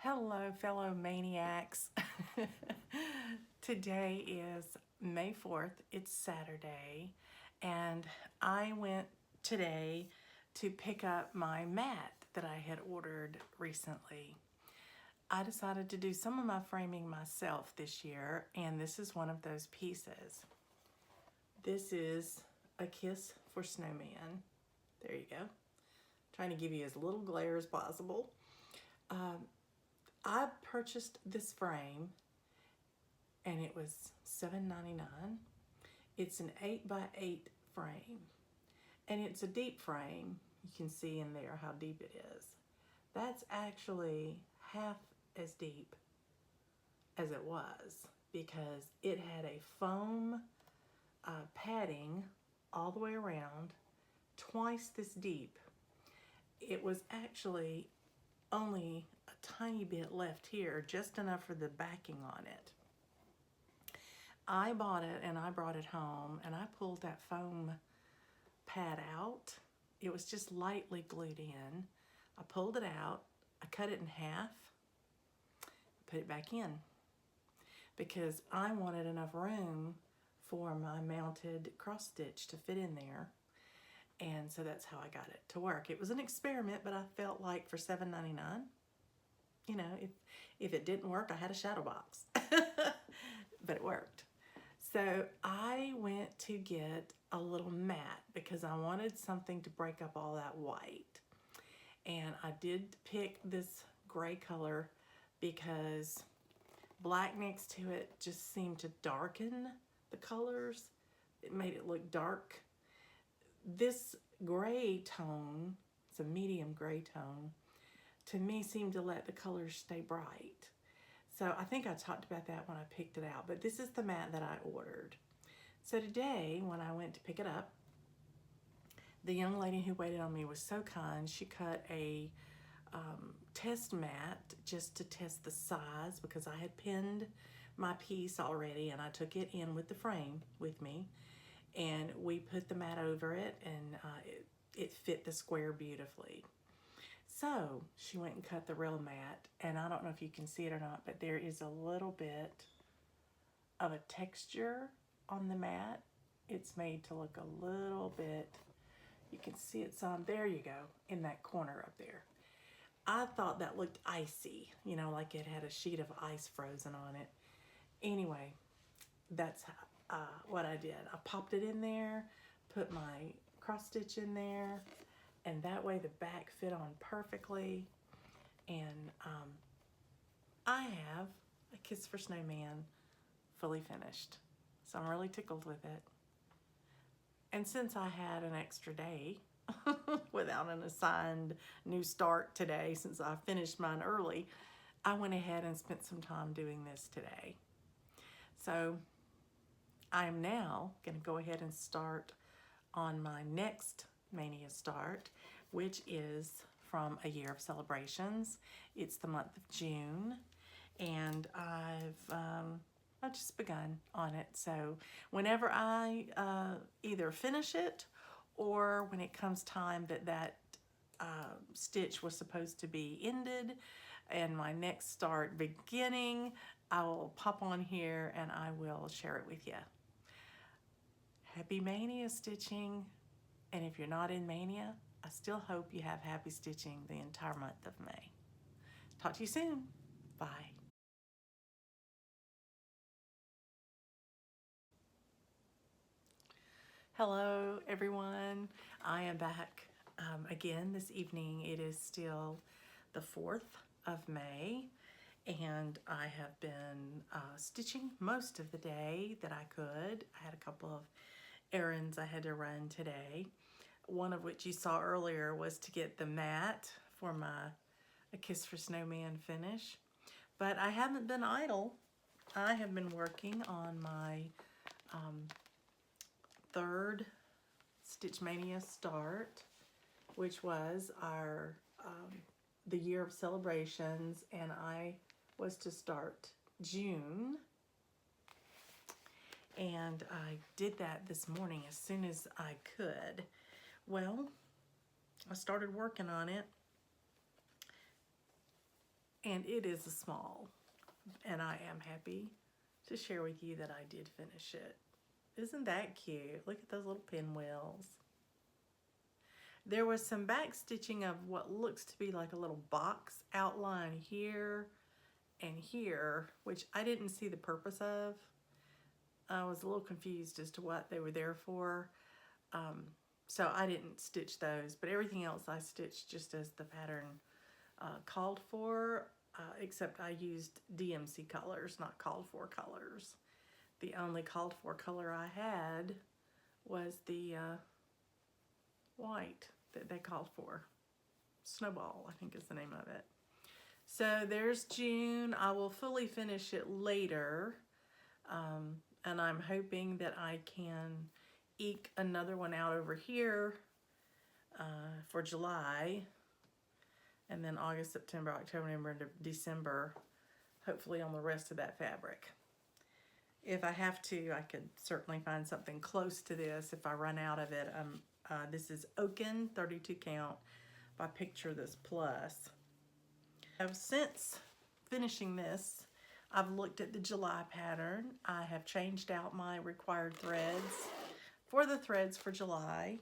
Hello, fellow maniacs. Today is May 4th. It's Saturday, and I went today to pick up my mat that I had ordered recently. I decided to do some of my framing myself this year, and this is one of those pieces. This is a kiss for Snowman. There you go. Trying to give you as little glare as possible. I purchased this frame and it was $7.99. It's an 8x8 frame and it's a deep frame. You can see in there how deep it is. That's actually half as deep as it was because it had a foam padding all the way around, twice this deep. It was actually only a tiny bit left here, just enough for the backing on it. I bought it and I brought it home and I pulled that foam pad out. It was just lightly glued in. I pulled it out, I cut it in half, put it back in because I wanted enough room for my mounted cross stitch to fit in there. And so that's how I got it to work. It was an experiment, but I felt like for $7.99, you know, if it didn't work, I had a shadow box, but it worked. So I went to get a little mat because I wanted something to break up all that white. And I did pick this gray color because black next to it just seemed to darken the colors. It made it look dark. This gray tone, it's a medium gray tone, to me seemed to let the colors stay bright. So I think I talked about that when I picked it out, but this is the mat that I ordered. So today, when I went to pick it up, the young lady who waited on me was so kind. She cut a test mat just to test the size because I had pinned my piece already and I took it in with the frame with me. And we put the mat over it and it fit the square beautifully. So she went and cut the real mat, and I don't know if you can see it or not, but there is a little bit of a texture on the mat. It's made to look a little bit, you can see it's on, there you go, in that corner up there. I thought that looked icy, you know, like it had a sheet of ice frozen on it. Anyway, that's what I did. I popped it in there, put my cross stitch in there, and that way the back fit on perfectly. And I have a Kiss for Snowman fully finished. So I'm really tickled with it. And since I had an extra day without an assigned new start today, since I finished mine early, I went ahead and spent some time doing this today. So I am now going to go ahead and start on my next Maynia start, which is from a year of celebrations. It's the month of June, and I've just begun on it. So whenever I either finish it or when it comes time that stitch was supposed to be ended and my next start beginning, I will pop on here and I will share it with you. Happy Maynia stitching, and if you're not in Maynia, I still hope you have happy stitching the entire month of May. Talk to you soon. Bye. Hello everyone, I am back again this evening. It is still the 4th of May, and I have been stitching most of the day that I could. I had a couple of errands I had to run today, one of which you saw earlier was to get the mat for my A Kiss for Snowman finish. But I haven't been idle. I have been working on my third Stitch Maynia start, which was our the year of celebrations, and I was to start June. And I did that this morning as soon as I could. Well, I started working on it and it is a small, and I am happy to share with you that I did finish it. Isn't that cute? Look at those little pinwheels. There was some back stitching of what looks to be like a little box outline here and here, which I didn't see the purpose of. I was a little confused as to what they were there for. So I didn't stitch those, but everything else I stitched just as the pattern called for, except I used DMC colors, not called for colors. The only called for color I had was the white that they called for. Snowball, I think is the name of it. So there's June. I will fully finish it later, and I'm hoping that I can eke another one out over here for July, and then August, September, October, November, December, hopefully on the rest of that fabric. If I have to, I could certainly find something close to this if I run out of it. This is Oaken 32 count by Picture This Plus. Since finishing this, I've looked at the July pattern. I have changed out my required threads for the threads for July.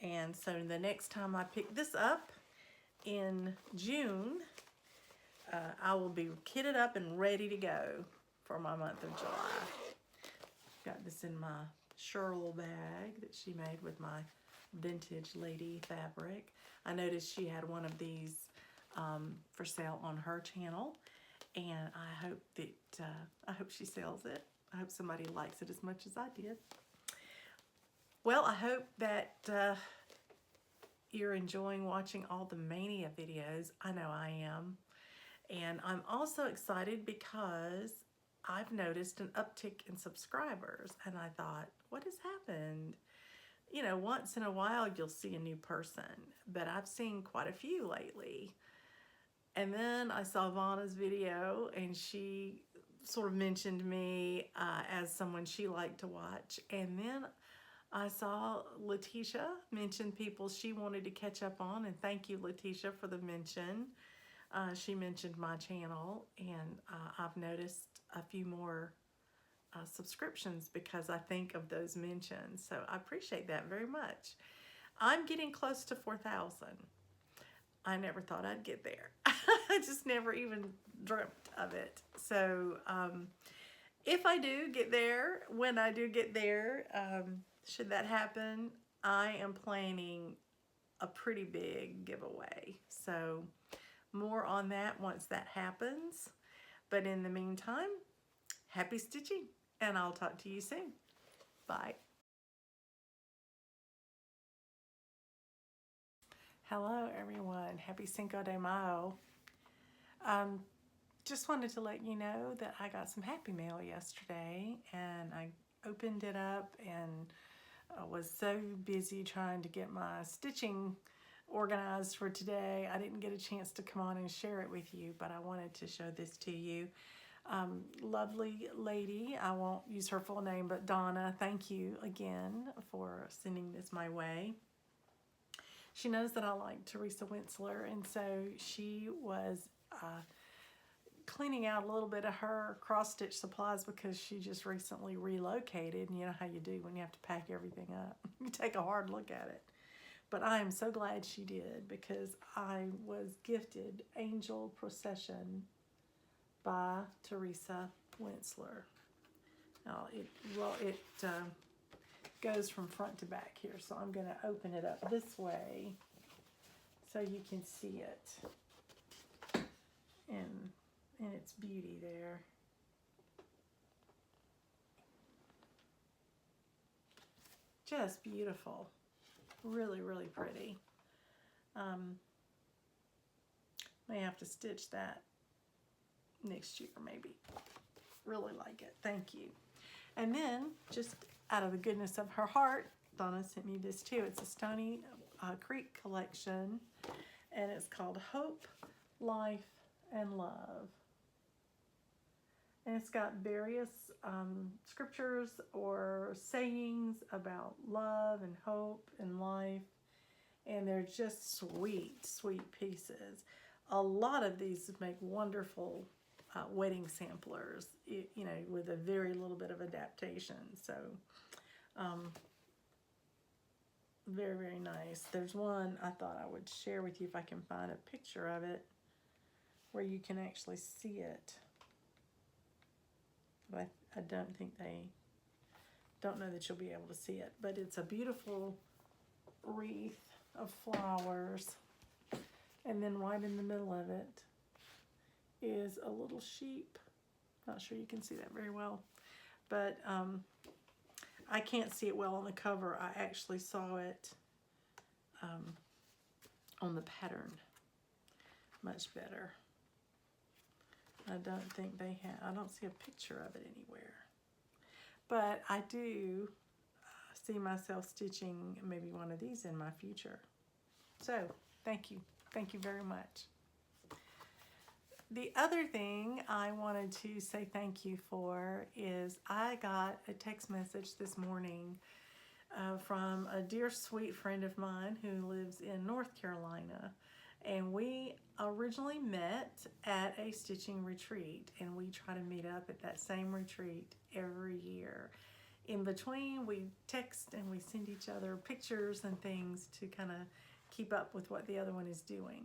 And so the next time I pick this up in June, I will be kitted up and ready to go for my month of July. Got this in my Shirl bag that she made with my vintage lady fabric. I noticed she had one of these for sale on her channel, and I hope that I hope she sells it. I hope somebody likes it as much as I did. Well, I hope that you're enjoying watching all the Maynia videos. I know I am. And I'm also excited because I've noticed an uptick in subscribers, and I thought, what has happened? You know, once in a while you'll see a new person, but I've seen quite a few lately. And then I saw Vanna's video, and she sort of mentioned me as someone she liked to watch. And then I saw Letitia mention people she wanted to catch up on, and thank you, Letitia, for the mention. She mentioned my channel, and I've noticed a few more subscriptions because I think of those mentions. So I appreciate that very much. I'm getting close to 4,000. I never thought I'd get there. I just never even dreamt of it. So if I do get there, when I do get there, should that happen, I am planning a pretty big giveaway. So more on that once that happens. But in the meantime, happy stitching, and I'll talk to you soon. Bye. Hello everyone, happy Cinco de Mayo. Just wanted to let you know that I got some happy mail yesterday, and I opened it up and I was so busy trying to get my stitching organized for today, I didn't get a chance to come on and share it with you, but I wanted to show this to you. Lovely lady, I won't use her full name, but Donna, thank you again for sending this my way. She knows that I like Teresa Wentzler, and so she was cleaning out a little bit of her cross-stitch supplies because she just recently relocated, and you know how you do when you have to pack everything up. You take a hard look at it. But I am so glad she did, because I was gifted Angel Procession by Teresa Wentzler. Now it goes from front to back here, so I'm going to open it up this way so you can see it in its beauty there. Just beautiful. Really, really pretty. May have to stitch that next year maybe. Really like it. Thank you. And then, just out of the goodness of her heart, Donna sent me this too. It's a Stony Creek collection, and it's called Hope, Life, and Love. And it's got various scriptures or sayings about love and hope and life. And they're just sweet, sweet pieces. A lot of these make wonderful wedding samplers, you know, with a very little bit of adaptation. So very, very nice. There's one I thought I would share with you if I can find a picture of it where you can actually see it. But I don't think don't know that you'll be able to see it. But it's a beautiful wreath of flowers. And then right in the middle of it is a little sheep. Not sure you can see that very well. But I can't see it well on the cover. I actually saw it on the pattern much better. I don't think they have, I don't see a picture of it anywhere. But I do see myself stitching maybe one of these in my future. So, thank you. Thank you very much. The other thing I wanted to say thank you for is I got a text message this morning from a dear sweet friend of mine who lives in North Carolina. And we originally met at a stitching retreat, and we try to meet up at that same retreat every year. In between, we text and we send each other pictures and things to kind of keep up with what the other one is doing.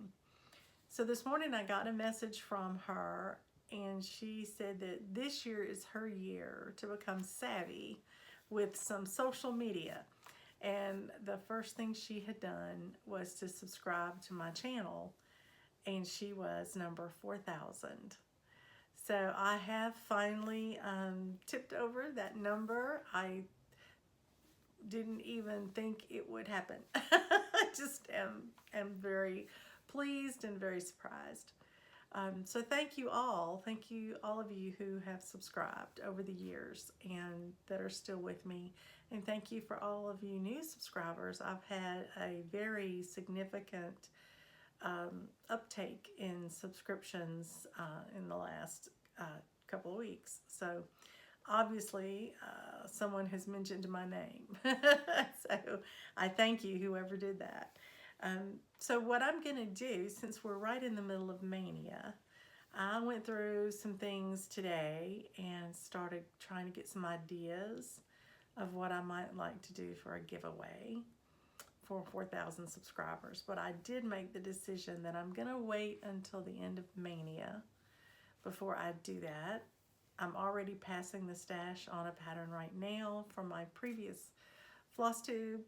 So this morning I got a message from her, and she said that this year is her year to become savvy with some social media. And the first thing she had done was to subscribe to my channel, and she was number 4,000. So I have finally tipped over that number. I didn't even think it would happen. I just am very pleased and very surprised. So thank you all. Thank you all of you who have subscribed over the years and that are still with me. And thank you for all of you new subscribers. I've had a very significant uptake in subscriptions in the last couple of weeks. So obviously someone has mentioned my name. So I thank you, whoever did that. So what I'm going to do, since we're right in the middle of Maynia, I went through some things today and started trying to get some ideas of what I might like to do for a giveaway for 4,000 subscribers. But I did make the decision that I'm going to wait until the end of Maynia before I do that. I'm already passing the stash on a pattern right now from my previous floss tube.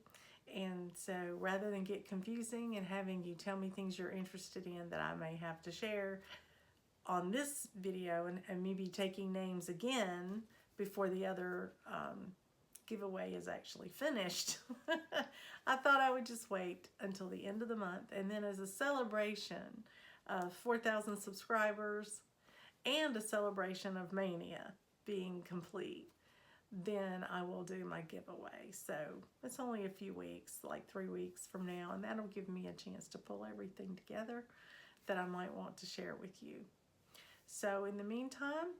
And so rather than get confusing and having you tell me things you're interested in that I may have to share on this video and maybe taking names again before the other giveaway is actually finished, I thought I would just wait until the end of the month. And then as a celebration of 4,000 subscribers and a celebration of Maynia being complete, then I will do my giveaway. So it's only a few weeks, like 3 weeks from now, and that'll give me a chance to pull everything together that I might want to share with you. So in the meantime,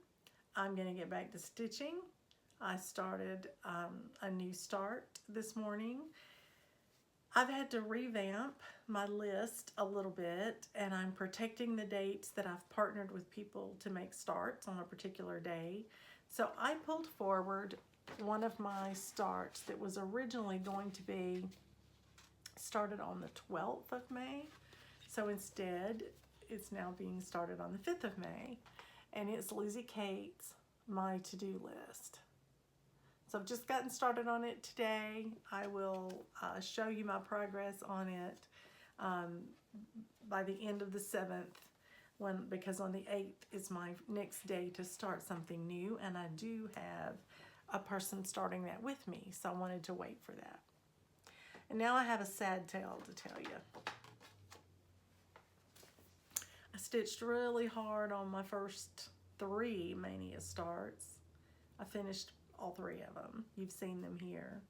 I'm going to get back to stitching. I started a new start this morning. I've had to revamp my list a little bit, and I'm protecting the dates that I've partnered with people to make starts on a particular day. So I pulled forward one of my starts that was originally going to be started on the 12th of May. So instead, it's now being started on the 5th of May. And it's Lizzie Kate's My To-Do List. So I've just gotten started on it today. I will show you my progress on it by the end of the 7th. Because on the 8th is my next day to start something new, and I do have a person starting that with me, so I wanted to wait for that. And now I have a sad tale to tell you. I stitched really hard on my first 3 Maynia starts. I finished all 3 of them. You've seen them here.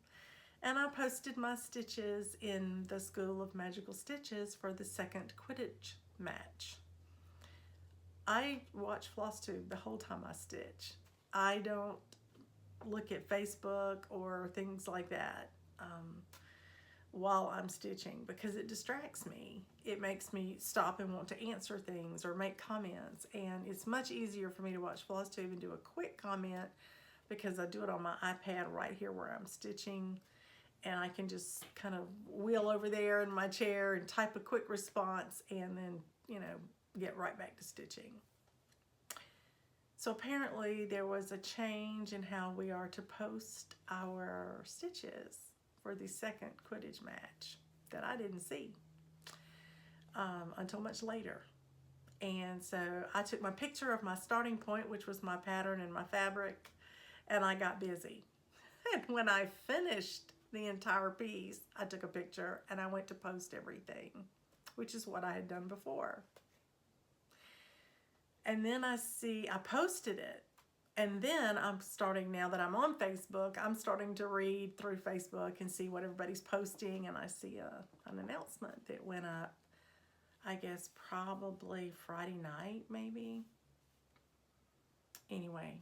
And I posted my stitches in the School of Magical Stitches for the 2nd Quidditch match. I watch FlossTube the whole time I stitch. I don't look at Facebook or things like that. while I'm stitching because it distracts me. It makes me stop and want to answer things or make comments, and it's much easier for me to watch FlossTube and do a quick comment because I do it on my iPad right here where I'm stitching, and I can just kind of wheel over there in my chair and type a quick response and then, you know, get right back to stitching. So apparently there was a change in how we are to post our stitches for the second Quidditch match that I didn't see until much later. And so I took my picture of my starting point, which was my pattern and my fabric, and I got busy. And when I finished the entire piece, I took a picture and I went to post everything, which is what I had done before. And then I posted it. And then I'm starting, now that I'm on Facebook, I'm starting to read through Facebook and see what everybody's posting. And I see an announcement that went up, I guess probably Friday night, maybe. Anyway,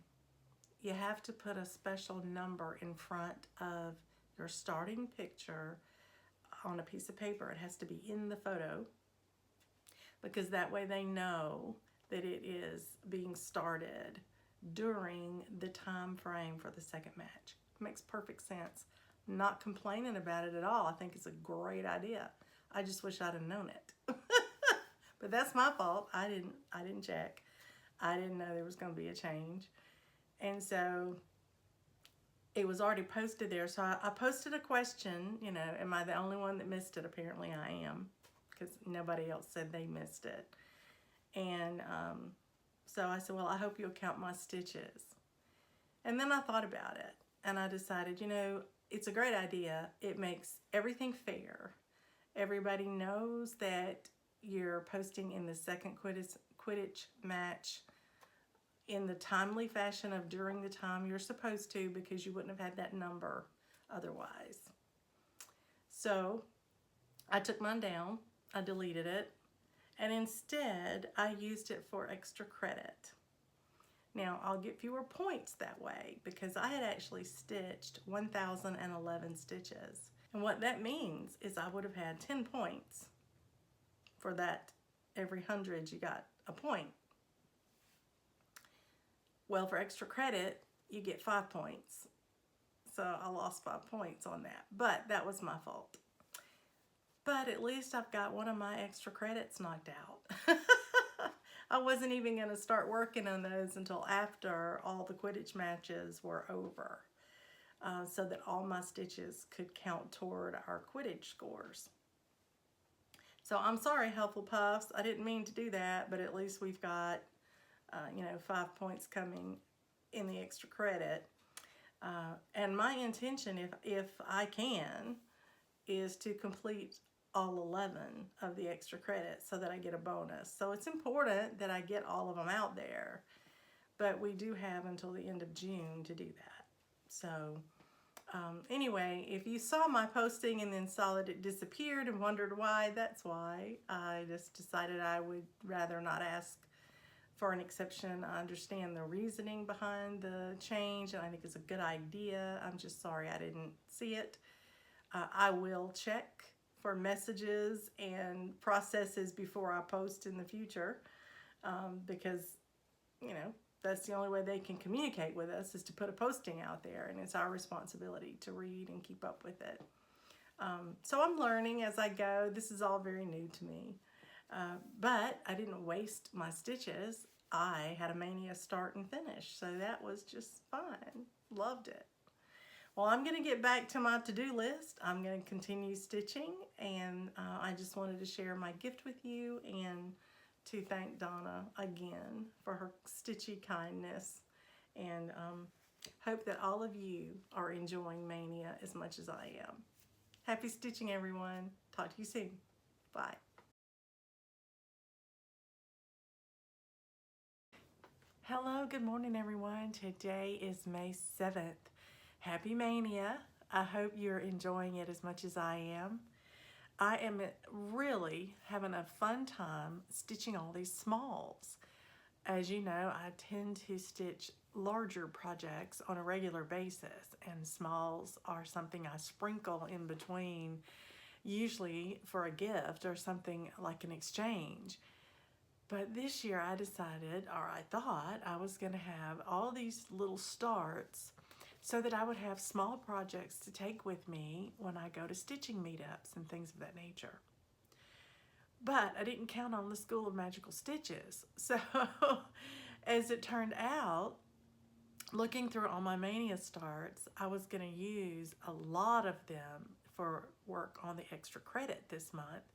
you have to put a special number in front of your starting picture on a piece of paper. It has to be in the photo because that way they know that it is being started during the time frame for the second match. Makes perfect sense. I'm not complaining about it at all. I think it's a great idea. I just wish I'd have known it. But that's my fault. I didn't check. I didn't know there was going to be a change. And so it was already posted there. So I posted a question, you know, am I the only one that missed it? Apparently I am, because nobody else said they missed it. And so I said, well, I hope you'll count my stitches. And then I thought about it and I decided, you know, it's a great idea. It makes everything fair. Everybody knows that you're posting in the second Quidditch match in the timely fashion of during the time you're supposed to, because you wouldn't have had that number otherwise. So I took mine down, I deleted it, and instead I used it for extra credit. Now I'll get fewer points that way because I had actually stitched 1,011 stitches. And what that means is I would have had 10 points for that. Every 100 you got a point. Well, for extra credit, you get 5 points. So I lost 5 points on that, but that was my fault. But at least I've got one of my extra credits knocked out. I wasn't even going to start working on those until after all the Quidditch matches were over, so that all my stitches could count toward our Quidditch scores. So I'm sorry, Hufflepuffs. I didn't mean to do that, but at least we've got, 5 points coming in the extra credit. And my intention, if I can, is to complete all 11 of the extra credits so that I get a bonus. So it's important that I get all of them out there, but we do have until the end of June to do that. So anyway, if you saw my posting and then saw that it disappeared and wondered why, that's why. I just decided I would rather not ask for an exception. I understand the reasoning behind the change, and I think it's a good idea. I'm just sorry I didn't see it. I will check for messages and processes before I post in the future, because, that's the only way they can communicate with us, is to put a posting out there, and it's our responsibility to read and keep up with it. So I'm learning as I go. This is all very new to me. But I didn't waste my stitches. I had a Maynia start and finish, so that was just fun. Loved it. Well, I'm going to get back to my to-do list. I'm going to continue stitching, and I just wanted to share my gift with you and to thank Donna again for her stitchy kindness, and hope that all of you are enjoying Maynia as much as I am. Happy stitching, everyone. Talk to you soon. Bye. Hello, good morning, everyone. Today is May 7th. Happy Maynia. I hope you're enjoying it as much as I am. I am really having a fun time stitching all these smalls. As you know, I tend to stitch larger projects on a regular basis, and smalls are something I sprinkle in between. usually for a gift or something like an exchange. But this year I decided, or I thought, I was going to have all these little starts so that I would have small projects to take with me when I go to stitching meetups and things of that nature. But I didn't count on the School of Magical Stitches. So as it turned out, looking through all my Maynia starts, I was going to use a lot of them for work on the extra credit this month.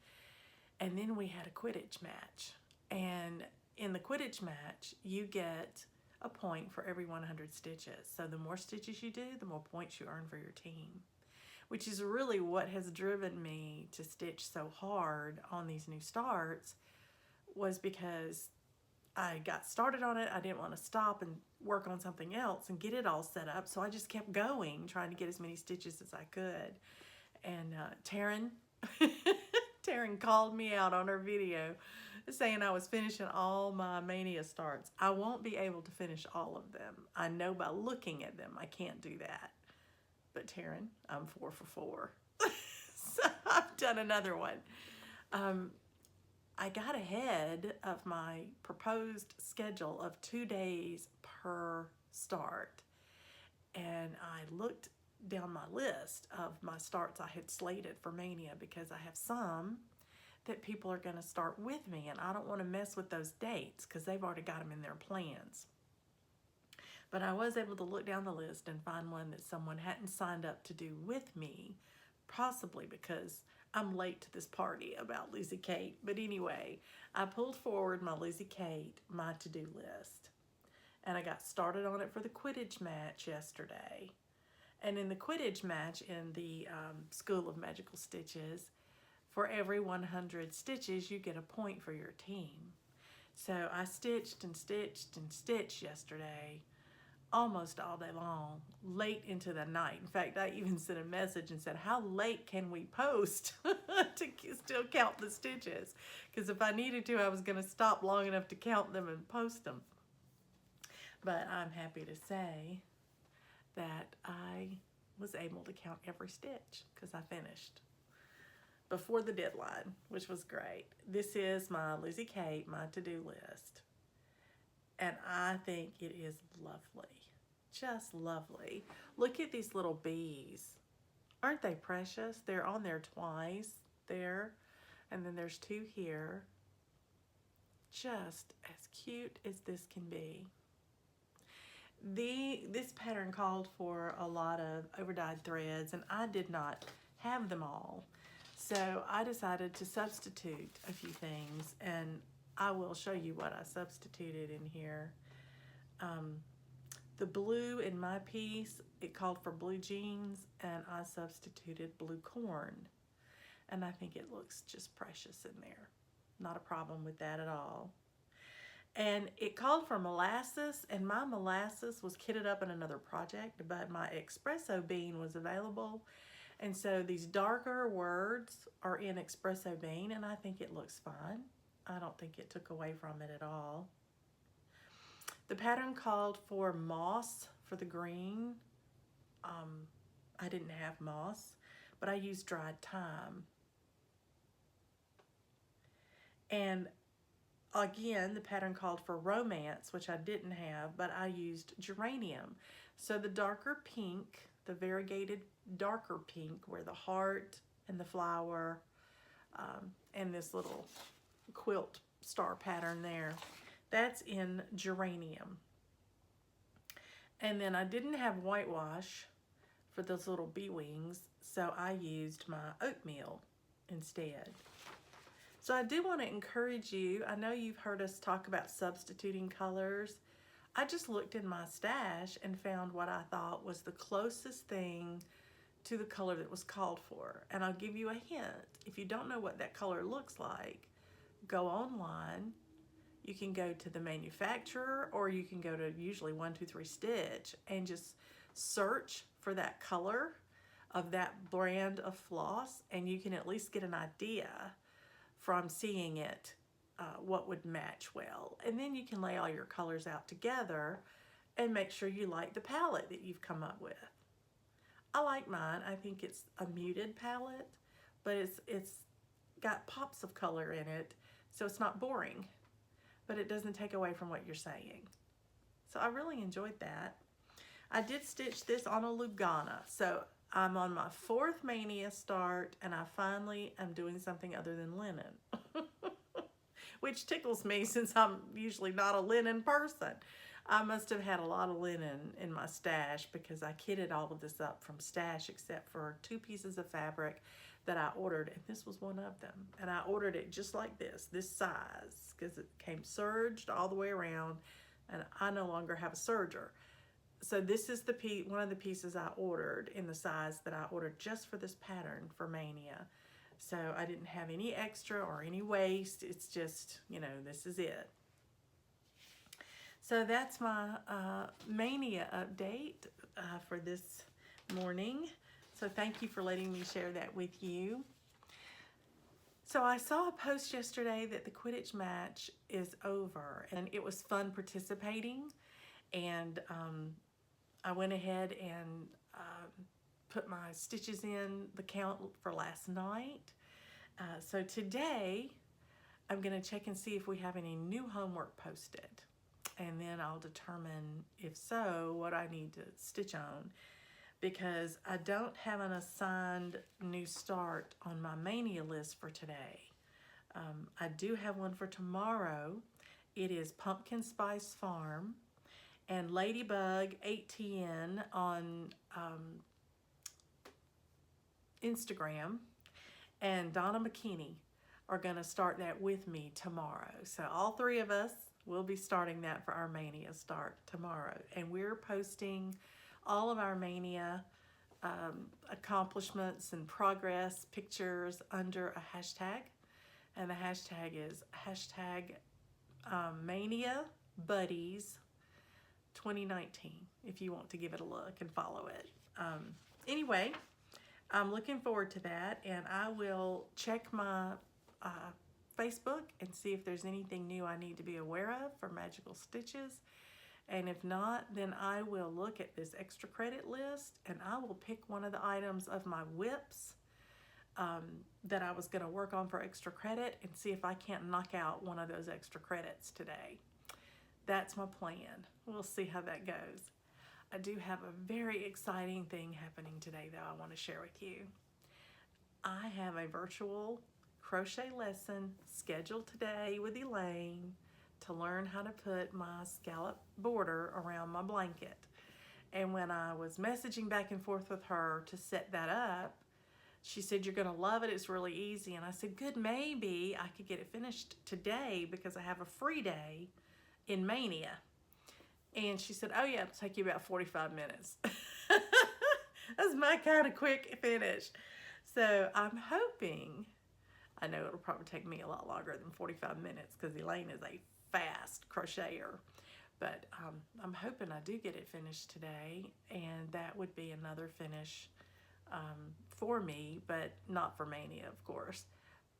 And then we had a Quidditch match. And in the Quidditch match, you get a point for every 100 stitches. So the more stitches you do, the more points you earn for your team, which is really what has driven me to stitch so hard on these new starts, was because I got started on it. I didn't want to stop and work on something else and get it all set up. So I just kept going, trying to get as many stitches as I could. And Taryn called me out on her video saying I was finishing all my Maynia starts. I won't be able to finish all of them. I know by looking at them I can't do that. But Taryn, I'm 4 for 4. So I've done another one. I got ahead of my proposed schedule of 2 days per start. And I looked down my list of my starts I had slated for Maynia, because I have some that people are going to start with me, and I don't want to mess with those dates because they've already got them in their plans. But I was able to look down the list and find one that someone hadn't signed up to do with me, possibly because I'm late to this party about Lizzie Kate. But anyway, I pulled forward my Lizzie Kate, my to-do list, and I got started on it for the Quidditch match yesterday. And in the Quidditch match in the School of Magical Stitches, for every 100 stitches, you get a point for your team. So I stitched and stitched and stitched yesterday, almost all day long, late into the night. In fact, I even sent a message and said, how late can we post to still count the stitches? Because if I needed to, I was going to stop long enough to count them and post them. But I'm happy to say that I was able to count every stitch because I finished before the deadline, which was great. This is my Lizzie Kate, my to-do list. And I think it is lovely. Just lovely. Look at these little bees. Aren't they precious? They're on there twice there. And then there's 2 here. Just as cute as this can be. This pattern called for a lot of overdyed threads, and I did not have them all. So I decided to substitute a few things, and I will show you what I substituted in here. The blue in my piece, it called for blue jeans, and I substituted blue corn. And I think it looks just precious in there. Not a problem with that at all. And it called for molasses, and my molasses was kitted up in another project, but my espresso bean was available. And so these darker words are in espresso bean, and I think it looks fine. I don't think it took away from it at all. The pattern called for moss for the green. I didn't have moss, but I used dried thyme. And again, the pattern called for romance, which I didn't have, but I used geranium. So the darker pink, the variegated darker pink, where the heart and the flower and this little quilt star pattern there, that's in geranium. And then I didn't have whitewash for those little bee wings, so I used my oatmeal instead. So I do want to encourage you. I know you've heard us talk about substituting colors. I just looked in my stash and found what I thought was the closest thing to the color that was called for. And I'll give you a hint. If you don't know what that color looks like, go online. You can go to the manufacturer, or you can go to usually 1-2-3 Stitch and just search for that color of that brand of floss, and you can at least get an idea from seeing it what would match well. And then you can lay all your colors out together and make sure you like the palette that you've come up with. I like mine. I think it's a muted palette, but it's got pops of color in it, so it's not boring, but it doesn't take away from what you're saying. So I really enjoyed that. I did stitch this on a Lugana, so I'm on my 4th Maynia start, and I finally am doing something other than linen, which tickles me since I'm usually not a linen person. I must have had a lot of linen in my stash because I kitted all of this up from stash except for 2 pieces of fabric that I ordered, and this was one of them. And I ordered it just like this size, because it came serged all the way around, and I no longer have a serger. So this is the one of the pieces I ordered in the size that I ordered just for this pattern for Maynia. So I didn't have any extra or any waste. It's just, you know, this is it. So that's my Maynia update for this morning. So thank you for letting me share that with you. So I saw a post yesterday that the Quidditch match is over, and it was fun participating. And I went ahead and put my stitches in the count for last night. So today I'm going to check and see if we have any new homework posted. And then I'll determine, if so, what I need to stitch on. Because I don't have an assigned new start on my Maynia list for today. I do have one for tomorrow. It is Pumpkin Spice Farm and Ladybug 8TN on Instagram, and Donna McKinney are going to start that with me tomorrow. So all 3 of us will be starting that for our Maynia start tomorrow. And we're posting all of our Maynia accomplishments and progress pictures under a hashtag. And the hashtag is hashtag Maynia Buddies 2019, if you want to give it a look and follow it. Anyway, I'm looking forward to that, and I will check my Facebook and see if there's anything new I need to be aware of for Magical Stitches. And if not, then I will look at this extra credit list, and I will pick one of the items of my whips that I was going to work on for extra credit and see if I can't knock out one of those extra credits today. That's my plan. We'll see how that goes. I do have a very exciting thing happening today, though, I want to share with you. I have a virtual crochet lesson scheduled today with Elaine to learn how to put my scallop border around my blanket. And when I was messaging back and forth with her to set that up, she said, "You're gonna love it, it's really easy." And I said, "Good, maybe I could get it finished today because I have a free day in Maynia." And she said, "Oh yeah, it'll take you about 45 minutes. That's my kind of quick finish. So I'm hoping, I know it'll probably take me a lot longer than 45 minutes because Elaine is a fast crocheter, but I'm hoping I do get it finished today, and that would be another finish for me, but not for Maynia, of course.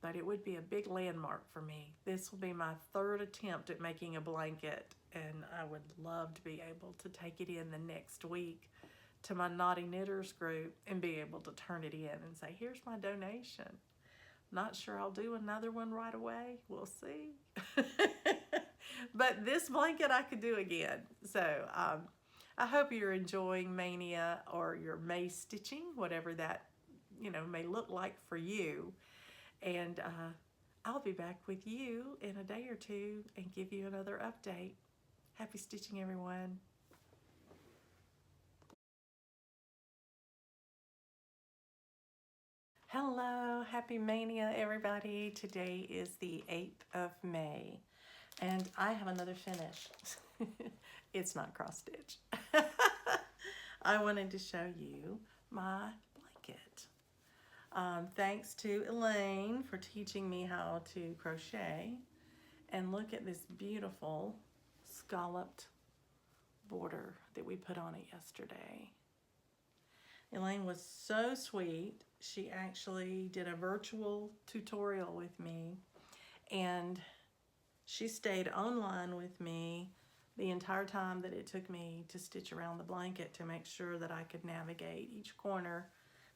But it would be a big landmark for me. This will be my 3rd attempt at making a blanket, and I would love to be able to take it in the next week to my Naughty Knitters group and be able to turn it in and say, "Here's my donation." Not sure I'll do another one right away. We'll see. But this blanket I could do again. So I hope you're enjoying Maynia or your May stitching, whatever that may look like for you. And I'll be back with you in a day or two and give you another update. Happy stitching, everyone. Hello, happy Maynia, everybody. Today is the 8th of May, and I have another finish. It's not cross stitch. I wanted to show you my blanket. Thanks to Elaine for teaching me how to crochet. And look at this beautiful scalloped border that we put on it yesterday. Elaine was so sweet. She actually did a virtual tutorial with me, and she stayed online with me the entire time that it took me to stitch around the blanket to make sure that I could navigate each corner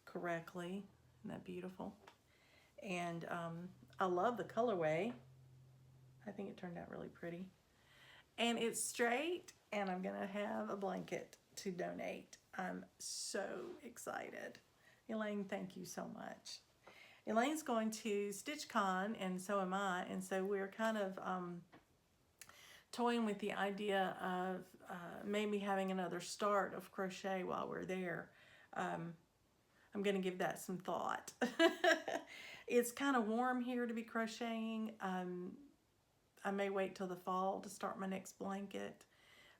correctly. Isn't that beautiful? And I love the colorway. I think it turned out really pretty. And it's straight, and I'm gonna have a blanket to donate. I'm so excited. Elaine, thank you so much. Elaine's going to StitchCon, and so am I, and so we're kind of toying with the idea of maybe having another start of crochet while we're there. I'm gonna give that some thought. It's kind of warm here to be crocheting. I may wait till the fall to start my next blanket,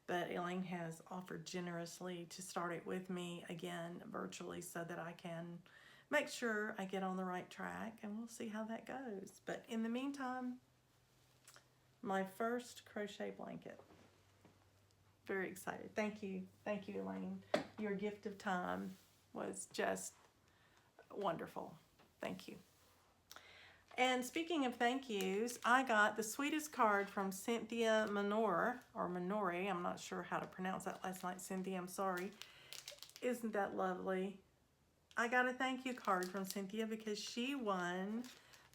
but Elaine has offered generously to start it with me again virtually so that I can make sure I get on the right track, and we'll see how that goes. But in the meantime, my first crochet blanket. Very excited. Thank you, Elaine. Your gift of time was just wonderful. Thank you. And speaking of thank yous, I got the sweetest card from Cynthia Minori, I'm not sure how to pronounce that last night, Cynthia, I'm sorry. Isn't that lovely? I got a thank you card from Cynthia because she won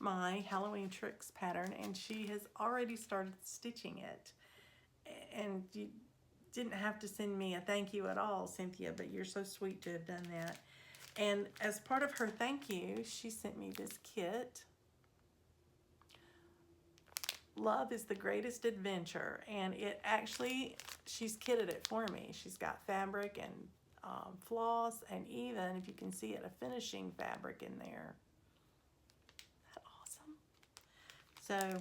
my Halloween Tricks pattern, and she has already started stitching it. And you didn't have to send me a thank you at all, Cynthia, but you're so sweet to have done that. And as part of her thank you, she sent me this kit. Love is the greatest adventure, and it actually, she's kitted it for me. She's got fabric and floss, and even, if you can see it, a finishing fabric in there. Isn't that awesome? So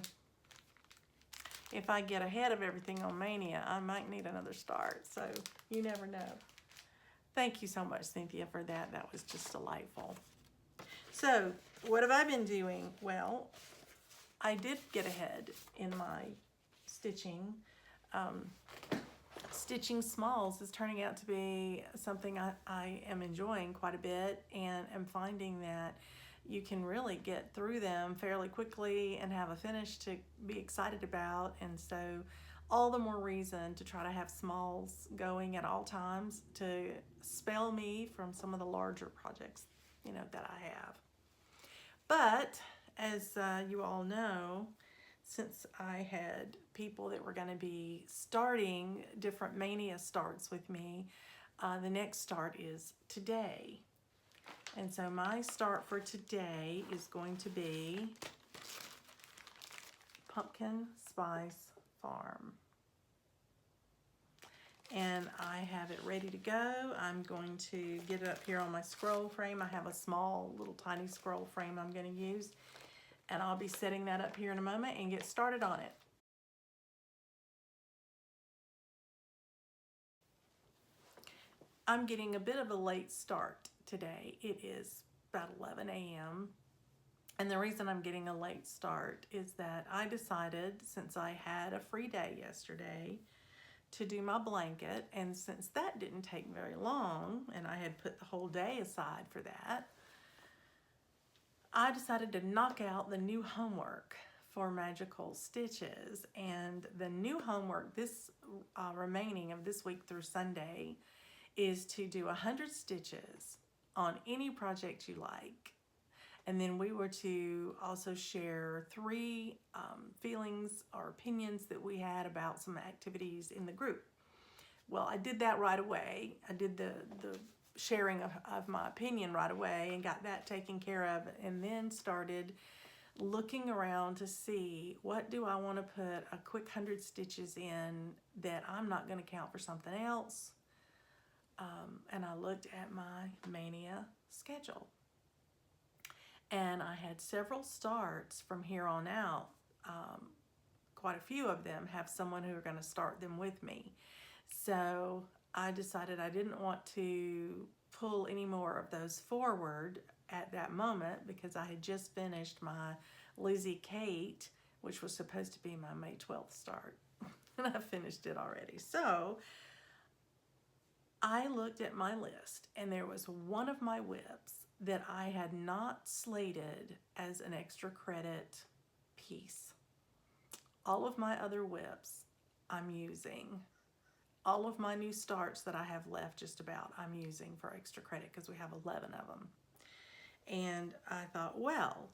if I get ahead of everything on Maynia, I might need another start, so you never know. Thank you so much, Cynthia, for that. That was just delightful. So what have I been doing? Well, I did get ahead in my stitching. Stitching smalls is turning out to be something I am enjoying quite a bit, and am finding that you can really get through them fairly quickly and have a finish to be excited about. And so all the more reason to try to have smalls going at all times to spell me from some of the larger projects, you know, that I have. But as you all know, since I had people that were going to be starting different Maynia starts with me, the next start is today. And so my start for today is going to be Pumpkin Spice Farm. And I have it ready to go. I'm going to get it up here on my scroll frame. I have a small, little tiny scroll frame I'm going to use. And I'll be setting that up here in a moment and get started on it. I'm getting a bit of a late start today. It is about 11 a.m. And the reason I'm getting a late start is that I decided, since I had a free day yesterday, to do my blanket. And since that didn't take very long, and I had put the whole day aside for that, I decided to knock out the new homework for Magical Stitches. And the new homework, this remaining of this week through Sunday, is to do 100 stitches on any project you like. And then we were to also share 3 feelings or opinions that we had about some activities in the group. Well, I did that right away. I did the sharing of my opinion right away and got that taken care of, and then started looking around to see what do I want to put a quick 100 stitches in that I'm not going to count for something else. And I looked at my Maynia schedule, and I had several starts from here on out. Quite a few of them have someone who are going to start them with me. So I decided I didn't want to pull any more of those forward at that moment, because I had just finished my Lizzie Kate, which was supposed to be my May 12th start. And I finished it already. So I looked at my list, and there was one of my whips that I had not slated as an extra credit piece. All of my other whips I'm using. All of my new starts that I have left, just about, I'm using for extra credit, because we have 11 of them. And I thought, well,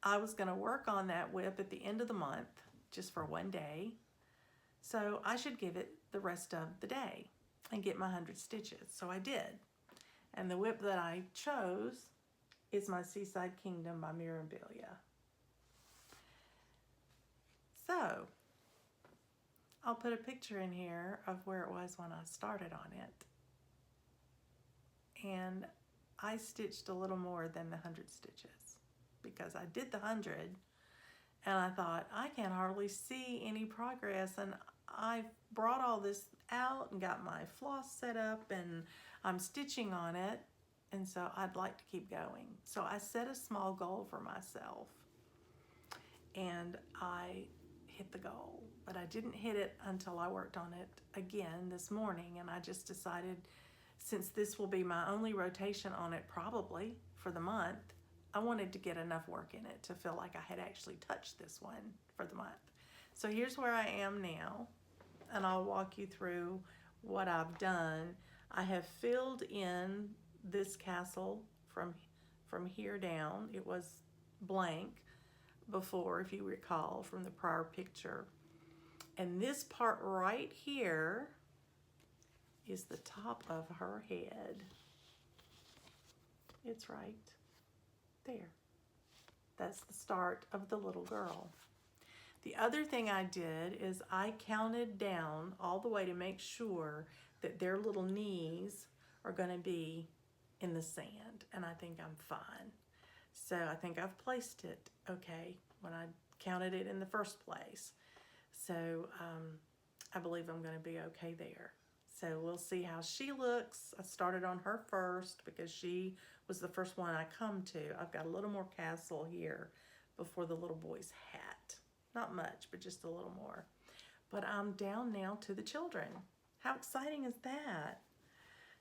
I was going to work on that whip at the end of the month, just for one day. So I should give it the rest of the day and get my 100 stitches. So I did. And the whip that I chose is my Seaside Kingdom by Mirabilia. So I'll put a picture in here of where it was when I started on it. And I stitched a little more than the 100 stitches because I did the 100 and I thought, I can hardly see any progress, and I brought all this out and got my floss set up and I'm stitching on it, and so I'd like to keep going. So I set a small goal for myself and I hit the goal, but I didn't hit it until I worked on it again this morning, and I just decided, since this will be my only rotation on it probably for the month, I wanted to get enough work in it to feel like I had actually touched this one for the month. So here's where I am now, and I'll walk you through what I've done. I have filled in this castle from here down. It was blank before, if you recall from the prior picture. And this part right here is the top of her head. It's right there. That's the start of the little girl. The other thing I did is I counted down all the way to make sure that their little knees are going to be in the sand, and I think I'm fine. So I think I've placed it okay when I counted it in the first place. So I believe I'm going to be okay there. So we'll see how she looks. I started on her first because she was the first one I come to. I've got a little more castle here before the little boy's hat. Not much, but just a little more. But I'm down now to the children. How exciting is that?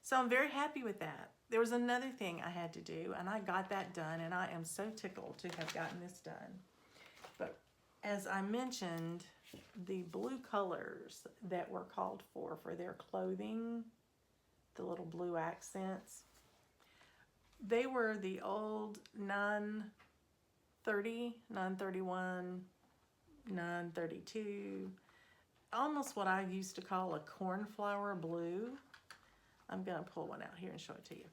So I'm very happy with that. There was another thing I had to do, and I got that done, and I am so tickled to have gotten this done. But as I mentioned, the blue colors that were called for their clothing, the little blue accents, they were the old 930, 931, 932, almost what I used to call a cornflower blue. I'm going to pull one out here and show it to you.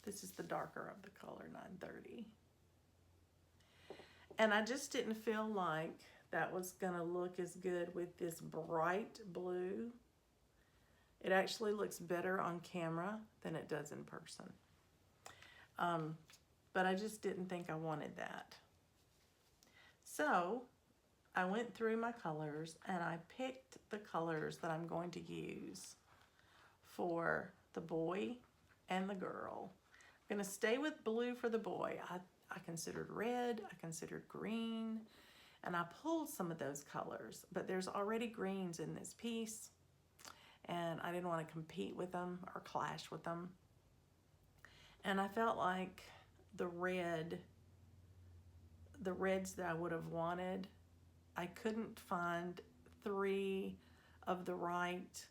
This is the darker of the color, 930. And I just didn't feel like that was going to look as good with this bright blue. It actually looks better on camera than it does in person. But I just didn't think I wanted that. So I went through my colors and I picked the colors that I'm going to use for the boy and the girl. I'm going to stay with blue for the boy. I considered red, I considered green, and I pulled some of those colors, but there's already greens in this piece, and I didn't want to compete with them or clash with them. And I felt like the reds that I would have wanted, I couldn't find 3 of the right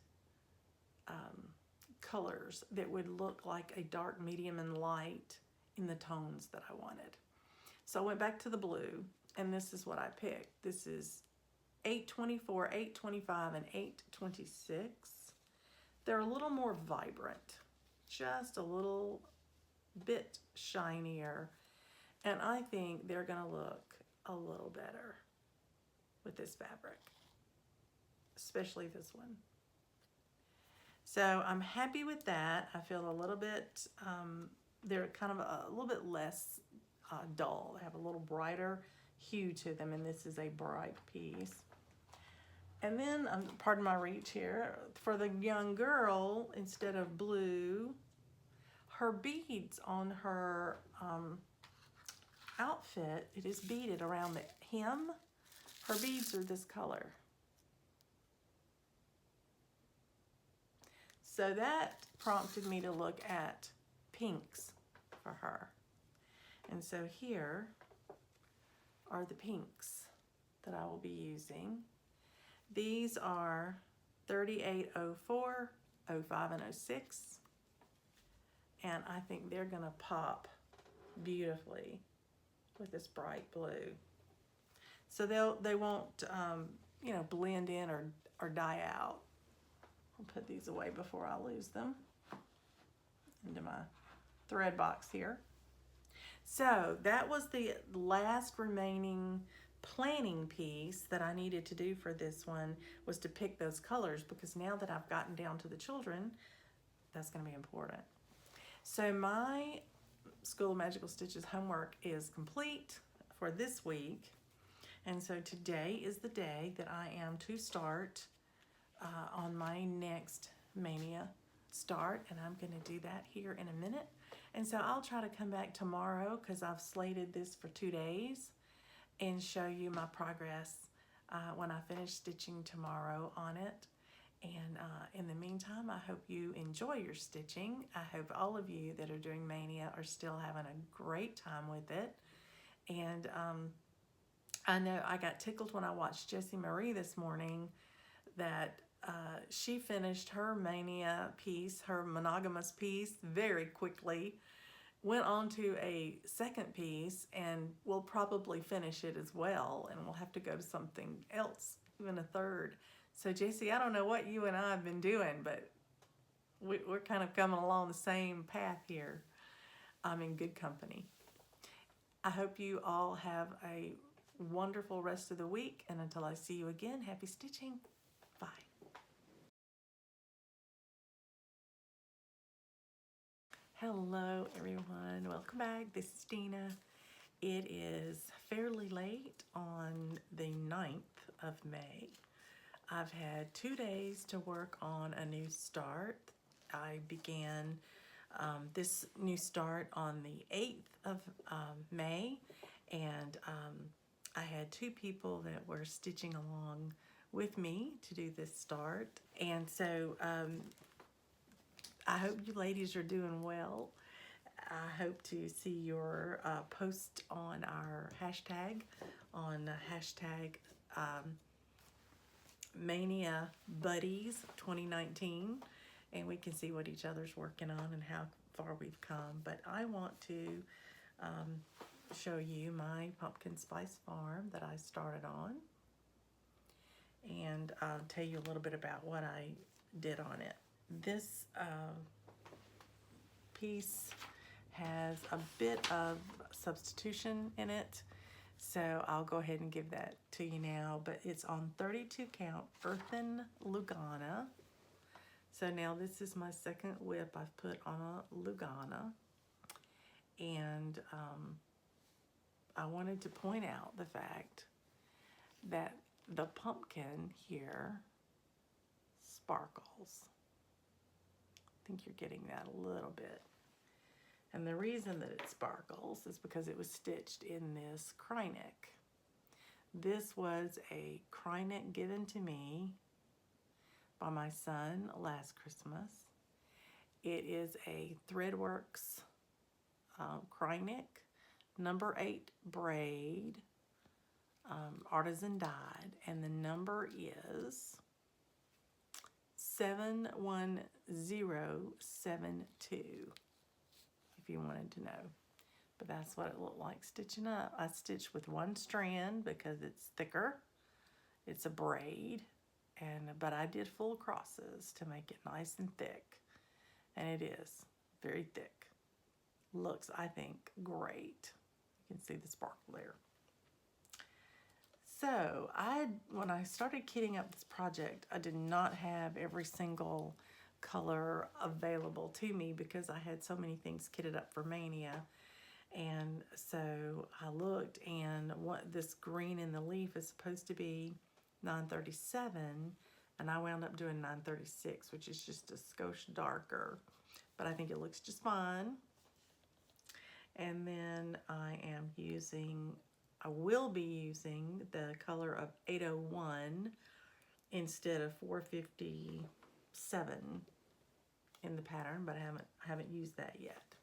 colors that would look like a dark, medium, and light in the tones that I wanted. So I went back to the blue, and this is what I picked. This is 824, 825, and 826. They're a little more vibrant, just a little bit shinier, and I think they're gonna look a little better with this fabric, especially this one. So I'm happy with that. I feel a little bit, they're kind of a little bit less dull. They have a little brighter hue to them, and this is a bright piece. And then, pardon my reach here, for the young girl, instead of blue, her beads on her outfit, it is beaded around the hem. Her beads are this color. So that prompted me to look at pinks for her. And so here are the pinks that I will be using. These are 3804, 05, and 06. And I think they're gonna pop beautifully with this bright blue. So they won't, you know, blend in or die out. I'll put these away before I lose them into my thread box here. So that was the last remaining planning piece that I needed to do for this one, was to pick those colors, because now that I've gotten down to the children, that's going to be important. So my School of Magical Stitches homework is complete for this week. And so today is the day that I am to start on my next Maynia start, and I'm going to do that here in a minute. And so I'll try to come back tomorrow, because I've slated this for 2 days, and show you my progress when I finish stitching tomorrow on it. And in the meantime, I hope you enjoy your stitching. I hope all of you that are doing Maynia are still having a great time with it. And I know I got tickled when I watched Jessie Marie this morning that she finished her Maynia piece, her monogamous piece, very quickly, went on to a second piece, and will probably finish it as well, and we'll have to go to something else, even a third. So Jessie, I don't know what you and I have been doing, but we're kind of coming along the same path here. I'm in good company. I hope you all have a wonderful rest of the week, and until I see you again, happy stitching. Bye. Hello everyone, welcome back. This is Dina. It is fairly late on the 9th of May. I've had 2 days to work on a new start. I began this new start on the 8th of May, and I had 2 people that were stitching along with me to do this start. And so I hope you ladies are doing well. I hope to see your post on our hashtag, on hashtag Maynia Buddies 2019, and we can see what each other's working on and how far we've come. But I want to show you my pumpkin spice farm that I started on, and I'll tell you a little bit about what I did on it. This piece has a bit of substitution in it, so I'll go ahead and give that to you now. But it's on 32 count earthen Lugana. So now this is my second whip I've put on a Lugana, and I wanted to point out the fact that the pumpkin here sparkles. I think you're getting that a little bit. And the reason that it sparkles is because it was stitched in this cry neck. This was a cry neck given to me by my son last Christmas. It is a Threadworks cry neck, number 8 braid, artisan dyed, and the number is 71072, if you wanted to know. But that's what it looked like stitching up. I stitched with 1 strand because it's thicker. It's a braid, but I did full crosses to make it nice and thick, and it is very thick. Looks, I think, great. You can see the sparkle there. So when I started kitting up this project, I did not have every single color available to me because I had so many things kitted up for Maynia. And so I looked, and what this green in the leaf is supposed to be 937, and I wound up doing 936, which is just a skosh darker, but I think it looks just fine. And then I will be using the color of 801 instead of 457 in the pattern, but I haven't used that yet.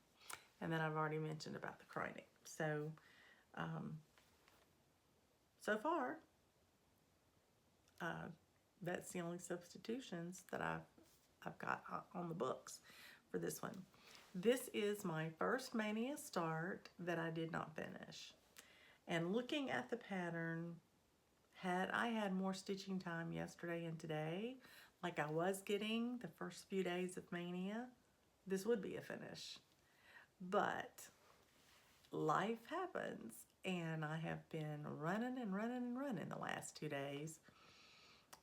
And then I've already mentioned about the cry neck. So, so far, that's the only substitutions that I've got on the books for this one. This is my first Maynia start that I did not finish. And looking at the pattern, had I had more stitching time yesterday and today, like I was getting the first few days of Maynia, this would be a finish. But life happens, and I have been running and running and running the last 2 days.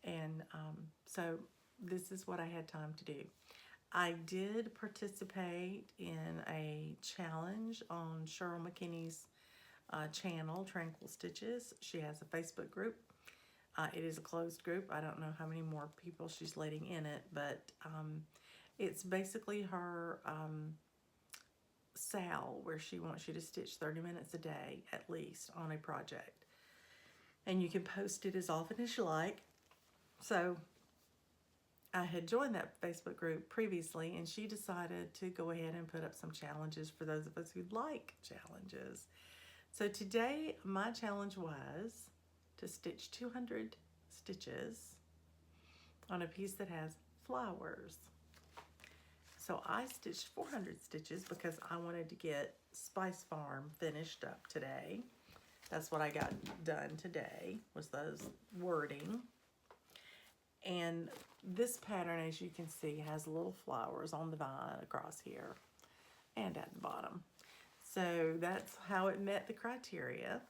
And so this is what I had time to do. I did participate in a challenge on Cheryl McKinney's channel, Tranquil Stitches. She has a Facebook group. It is a closed group. I don't know how many more people she's letting in it, but it's basically her sal, where she wants you to stitch 30 minutes a day at least on a project. And you can post it as often as you like. So I had joined that Facebook group previously, and she decided to go ahead and put up some challenges for those of us who like challenges. So today my challenge was to stitch 200 stitches on a piece that has flowers. So I stitched 400 stitches because I wanted to get Spice Farm finished up today. That's what I got done today, was those wording. And this pattern, as you can see, has little flowers on the vine across here and at the bottom. So that's how it met the criteria.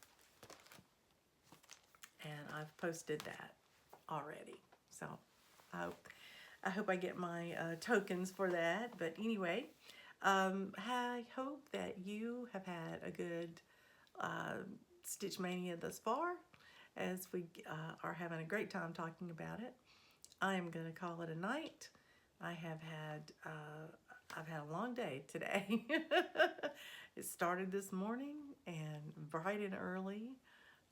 And I've posted that already. So I hope I get my tokens for that. But anyway, I hope that you have had a good Stitch Mania thus far, as we are having a great time talking about it. I am going to call it a night. I've had a long day today. It started this morning and bright and early.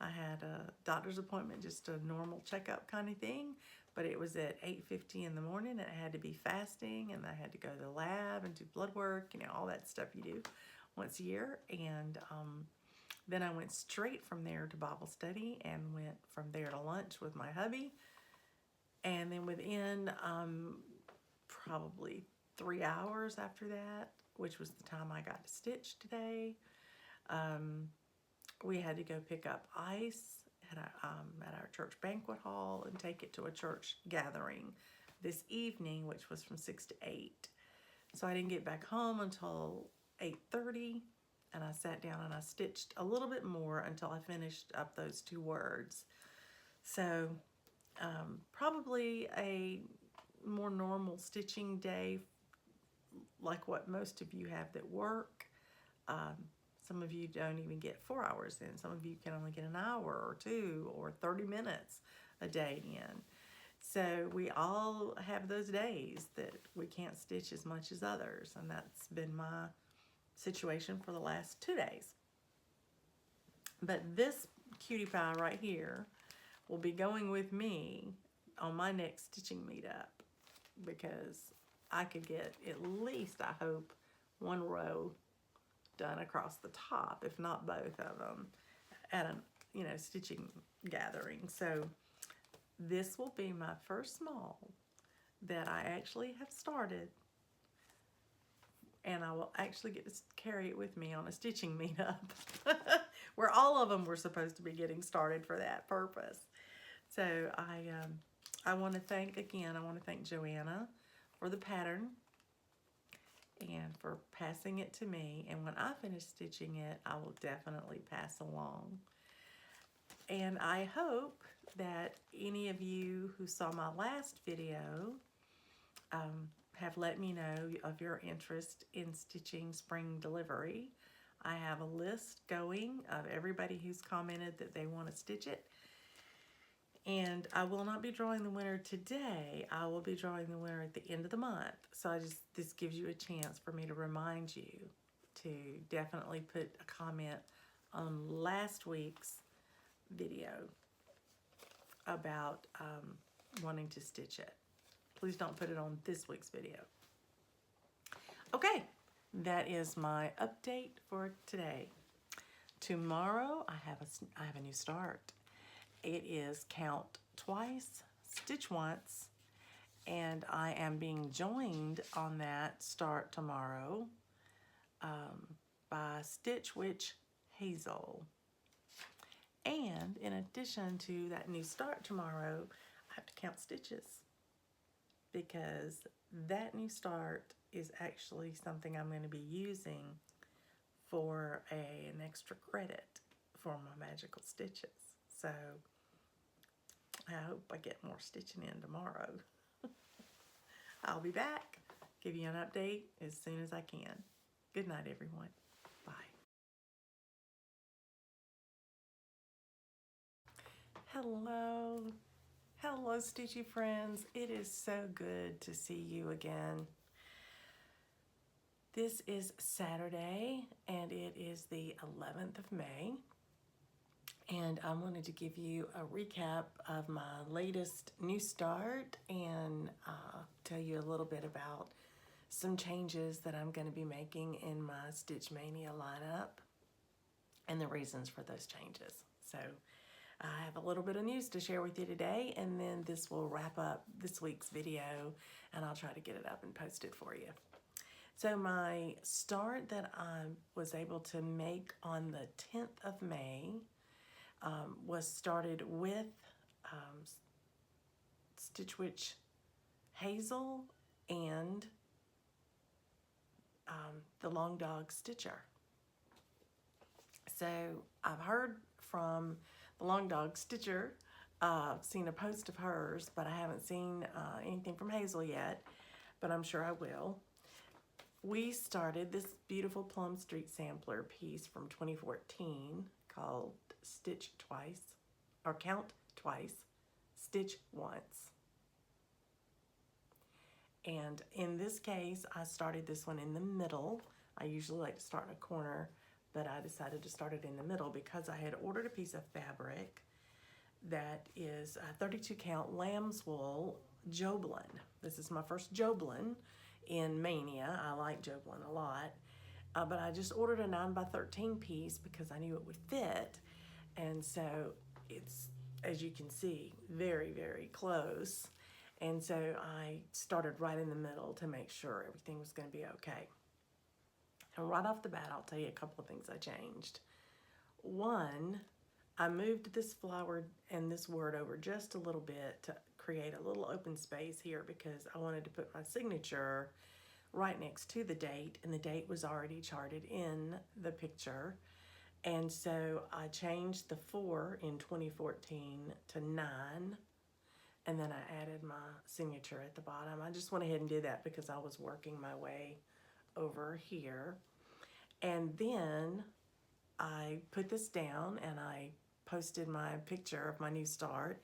I had a doctor's appointment, just a normal checkup kind of thing, but it was at 8:50 in the morning, and I had to be fasting, and I had to go to the lab and do blood work, all that stuff you do once a year. And then I went straight from there to Bible study, and went from there to lunch with my hubby. And then within probably 3 hours after that, which was the time I got to stitch today, we had to go pick up ice at our church banquet hall and take it to a church gathering this evening, which was from 6 to 8. So I didn't get back home until 8:30, and I sat down and I stitched a little bit more until I finished up those 2 words. So probably a more normal stitching day, like what most of you have that work. Some of you don't even get 4 hours in. Some of you can only get an hour or 2 or 30 minutes a day in. So we all have those days that we can't stitch as much as others, and that's been my situation for the last 2 days. But this cutie pie right here will be going with me on my next stitching meetup, because I could get at least, I hope, 1 row done across the top, if not both of them, at a stitching gathering. So this will be my first small that I actually have started, and I will actually get to carry it with me on a stitching meetup where all of them were supposed to be getting started for that purpose. So I want to thank Joanna for the pattern and for passing it to me. And when I finish stitching it, I will definitely pass along. And I hope that any of you who saw my last video have let me know of your interest in stitching spring delivery. I have a list going of everybody who's commented that they want to stitch it. And I will not be drawing the winner today. I will be drawing the winner at the end of the month. So this gives you a chance for me to remind you to definitely put a comment on last week's video about wanting to stitch it. Please don't put it on this week's video. Okay, that is my update for today. Tomorrow I have a new start. It is count twice, stitch once, and I am being joined on that start tomorrow by Stitch Witch Hazel. And in addition to that new start tomorrow, I have to count stitches because that new start is actually something I'm going to be using for an extra credit for my magical stitches. So I hope I get more stitching in tomorrow. I'll be back, give you an update as soon as I can. Good night, everyone. Bye. Hello. Hello, Stitchy friends. It is so good to see you again. This is Saturday, and it is the 11th of May. And I wanted to give you a recap of my latest new start and tell you a little bit about some changes that I'm going to be making in my Stitch Maynia lineup and the reasons for those changes. So I have a little bit of news to share with you today, and then this will wrap up this week's video, and I'll try to get it up and post it for you. So my start that I was able to make on the 10th of May was started with Stitch Witch Hazel and the Long Dog Stitcher. So I've heard from the Long Dog Stitcher. I've seen a post of hers, but I haven't seen anything from Hazel yet, but I'm sure I will. We started this beautiful Plum Street sampler piece from 2014 called Stitch Twice, or Count Twice, Stitch Once. And in this case, I started this one in the middle. I usually like to start in a corner, but I decided to start it in the middle because I had ordered a piece of fabric that is a 32 count lamb's wool Joblin. This is my first Joblin in Maynia. I like Joblin a lot, but I just ordered a 9x13 piece because I knew it would fit. And so it's, as you can see, very, very close. And so I started right in the middle to make sure everything was going to be okay. And right off the bat, I'll tell you a couple of things I changed. One, I moved this flower and this word over just a little bit to create a little open space here because I wanted to put my signature right next to the date, and the date was already charted in the picture. And so I changed the 4 in 2014 to 9. And then I added my signature at the bottom. I just went ahead and did that because I was working my way over here. And then I put this down and I posted my picture of my new start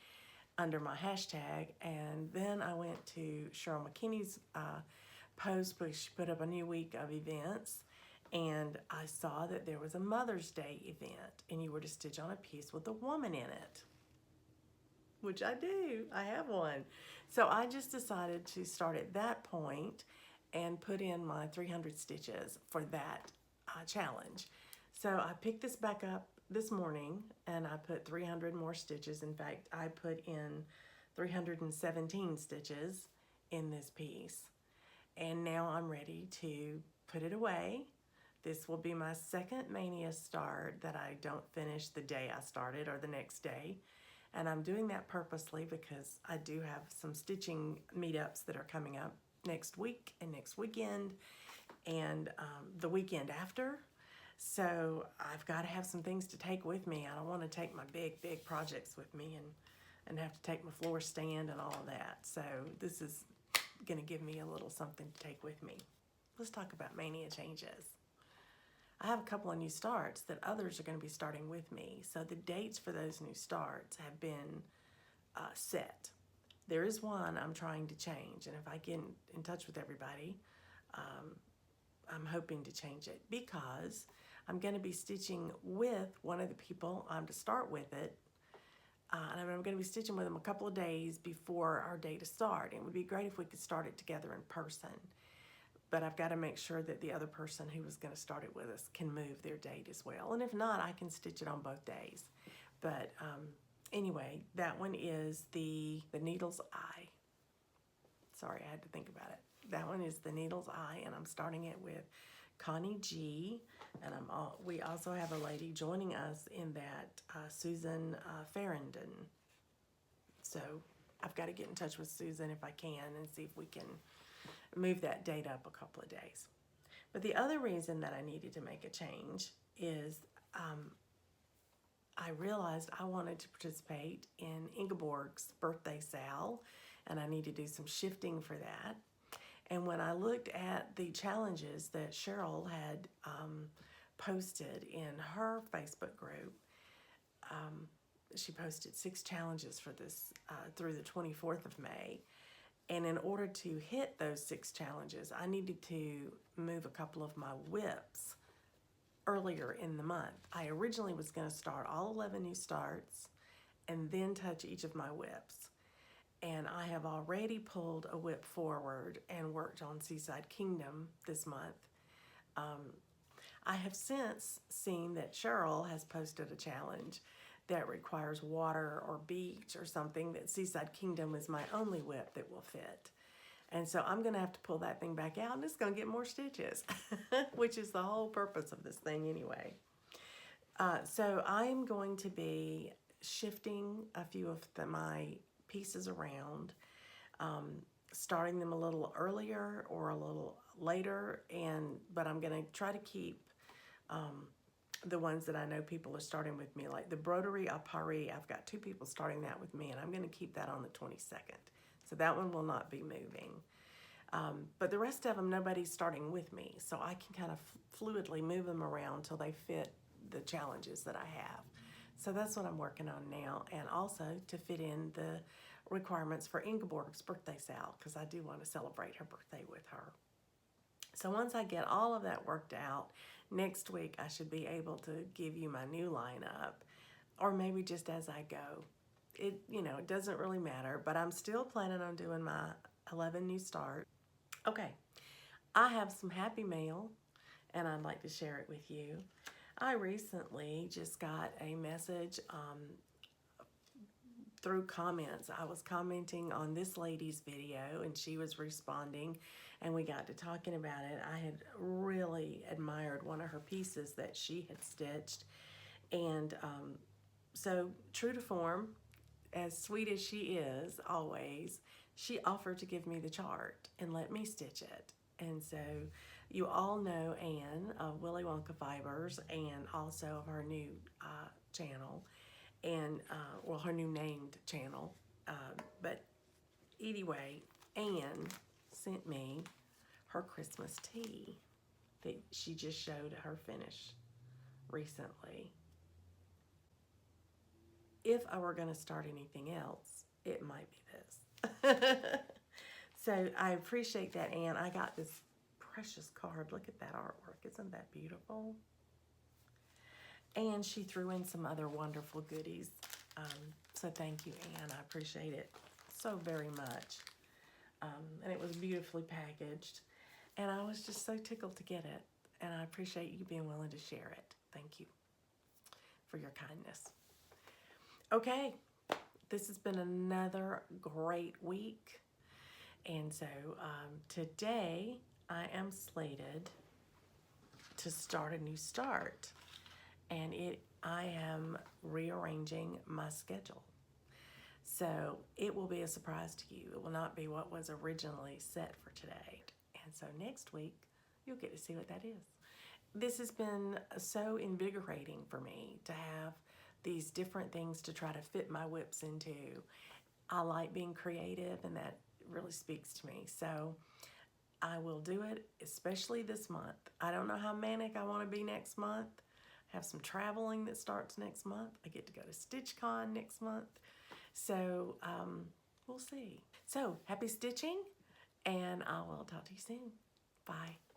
under my hashtag. And then I went to Cheryl McKinney's post, where she put up a new week of events. And I saw that there was a Mother's Day event, and you were to stitch on a piece with a woman in it. Which I do, I have one. So I just decided to start at that point and put in my 300 stitches for that challenge. So I picked this back up this morning and I put 300 more stitches. In fact, I put in 317 stitches in this piece. And now I'm ready to put it away. This will be my second Maynia start that I don't finish the day I started or the next day. And I'm doing that purposely because I do have some stitching meetups that are coming up next week and next weekend and the weekend after. So I've got to have some things to take with me. I don't want to take my big projects with me and have to take my floor stand and all of that. So this is going to give me a little something to take with me. Let's talk about Maynia changes. I have a couple of new starts that others are going to be starting with me. So the dates for those new starts have been set. There is one I'm trying to change, and if I get in touch with everybody, I'm hoping to change it because I'm going to be stitching with one of the people I'm to start with it, and I'm going to be stitching with them a couple of days before our day to start. It would be great if we could start it together in person. But I've got to make sure that the other person who was going to start it with us can move their date as well. And if not, I can stitch it on both days. But anyway, that one is the Needle's Eye. Sorry, I had to think about it. That one is the Needle's Eye, and I'm starting it with Connie G, and we also have a lady joining us in that, Susan Farrington. So I've got to get in touch with Susan if I can and see if we can move that date up a couple of days. But the other reason that I needed to make a change is I realized I wanted to participate in Ingeborg's birthday sale, and I need to do some shifting for that. And when I looked at the challenges that Cheryl had posted in her Facebook group, she posted 6 challenges for this through the 24th of May. And in order to hit those 6 challenges, I needed to move a couple of my whips earlier in the month. I originally was going to start all 11 new starts and then touch each of my whips. And I have already pulled a whip forward and worked on Seaside Kingdom this month. I have since seen that Cheryl has posted a challenge that requires water or beach or something, that Seaside Kingdom is my only whip that will fit. And so I'm going to have to pull that thing back out, and it's going to get more stitches, which is the whole purpose of this thing anyway. So I'm going to be shifting a few of my pieces around, starting them a little earlier or a little later, but I'm going to try to keep the ones that I know people are starting with me, like the Broderie à Paris. I've got 2 people starting that with me, and I'm going to keep that on the 22nd. So that one will not be moving. But the rest of them, nobody's starting with me. So I can kind of fluidly move them around till they fit the challenges that I have. So that's what I'm working on now. And also to fit in the requirements for Ingeborg's birthday sale, because I do want to celebrate her birthday with her. So once I get all of that worked out, next week I should be able to give you my new lineup, or maybe just as I go. It doesn't really matter, but I'm still planning on doing my 11 new start. Okay, I have some happy mail, and I'd like to share it with you. I recently just got a message through comments. I was commenting on this lady's video, and she was responding, and we got to talking about it. I had really admired one of her pieces that she had stitched, and so true to form, as sweet as she is always, she offered to give me the chart and let me stitch it. And so you all know Anne of Willy Wonka Fibers, and also of her new channel, and her new named channel. But anyway, Anne sent me her Christmas tea that she just showed her finish recently. If I were going to start anything else, it might be this. So I appreciate that, Anne. I got this precious card. Look at that artwork. Isn't that beautiful? And she threw in some other wonderful goodies. So thank you, Anne. I appreciate it so very much. And it was beautifully packaged. And I was just so tickled to get it. And I appreciate you being willing to share it. Thank you for your kindness. Okay, this has been another great week. And so today I am slated to start a new start. And I am rearranging my schedule. So it will be a surprise to you. It will not be what was originally set for today. And so next week, you'll get to see what that is. This has been so invigorating for me to have these different things to try to fit my whips into. I like being creative, and that really speaks to me. So I will do it, especially this month. I don't know how manic I want to be next month. I have some traveling that starts next month. I get to go to StitchCon next month. So we'll see. So happy stitching, and I will talk to you soon. Bye.